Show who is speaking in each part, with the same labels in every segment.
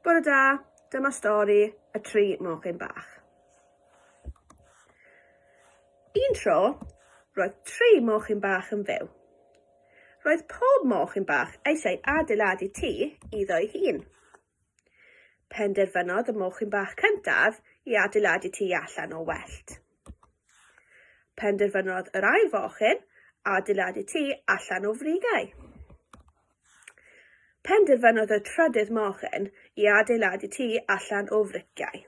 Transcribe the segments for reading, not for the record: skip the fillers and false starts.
Speaker 1: Bore da, dyma stori y Tri Mochyn Bach. Un tro, roedd tri mochyn bach yn fyw. Roedd pob mochyn bach eisiau adeiladu tŷ iddo'i hun. Penderfynodd y mochyn bach cyntaf i adeiladu tŷ allan o wellt. Penderfynodd yr ail fochyn adeiladu tŷ allan o frigau. Penderfynodd y trydydd mochyn i adeiladu tŷ allan o friciau.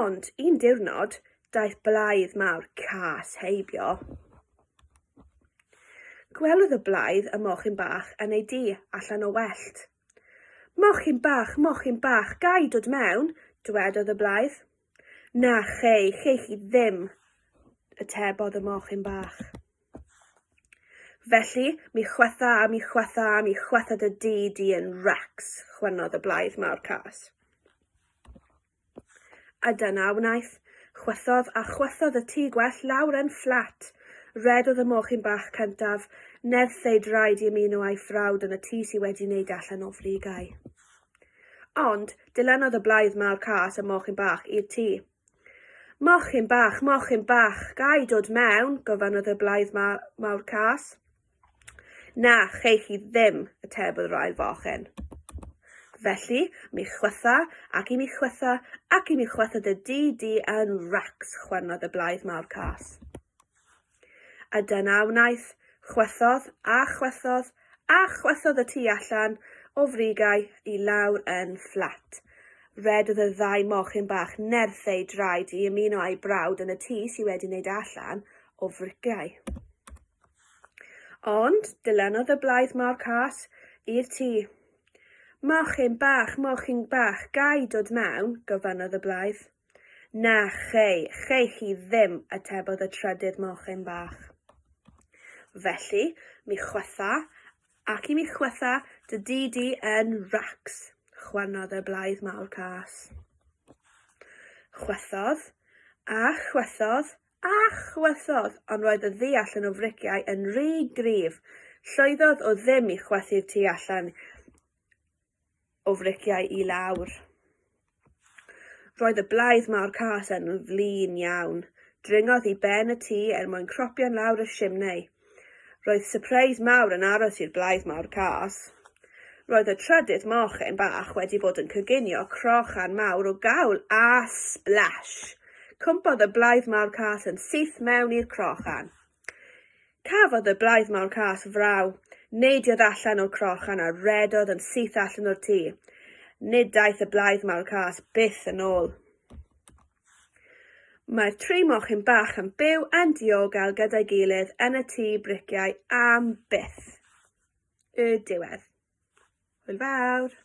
Speaker 1: Ond un diwrnod, daeth blaidd mawr cas heibio. Gwelodd y blaidd y mochyn bach yn ei dŷ allan o wellt. Mochyn bach, gai dod mewn, dywedodd y blaidd. Na cheich chi ddim, atebodd y mochyn bach. Felly, mi chwetha dy di yn racs, chwynnodd y blaidd mawr cas. A dyna wnaeth, chwethodd y tŷ gwell lawr yn fflat. Redodd y mochyn bach cyntaf, nerth ei draed i ymuno a'i ffrawd yn y tŷ sydd wedi wneud allan o frigau. Ond, dilynodd y blaidd mawr cas y mochyn bach i'r tŷ. Mochyn bach, gai dod mewn, gofynnodd y blaidd mawr cas. Na, cheich chi ddim, atebodd yr ail fochyn. Felly, mi chwetha dy di yn racs, chwynnodd y blaidd mawr cas. A dyna wnaeth, chwethodd y tŷ allan o frigau i lawr yn fflat. Redodd y ddau mochyn bach nerth ei draed i ymuno a'i brawd yn y tŷ sydd wedi wneud allan o frigau. Ond, dilynodd y blaidd mawr cas i'r tŷ. Mochyn bach, gai dod mewn, gofynnodd y blaidd. Na cheich chi ddim, atebodd y trydydd mochyn bach. Felly, mi chwetha dy di yn racs, chwynnodd y blaidd mawr cas. Chwethodd, ond roedd y ddu allan o friciau yn rhy gryf. Llwyddodd o ddim i chwethu'r tŷ allan o friciau i lawr. Roedd y blaidd mawr cas yn flin iawn. Dringodd i ben y tŷ mwyn cropio'n lawr y simneu. Roedd sypreis mawr yn aros i'r blaidd mawr cas. Roedd y trydydd mochyn bach wedi bod yn coginio crochan mawr o gawl a splash. Cwmpodd y blaidd mawr cas yn syth mewn i'r crochan. Cafodd y blaidd mawr cas fraw, neidiodd allan o'r crochan a redodd yn syth allan o'r tŷ. Nid daeth y blaidd mawr cas byth yn ôl. Mae'r tri mochyn bach yn byw yn diogel gyda'i gilydd yn y tŷ briciau am byth. Y diwedd. Hwyl fawr.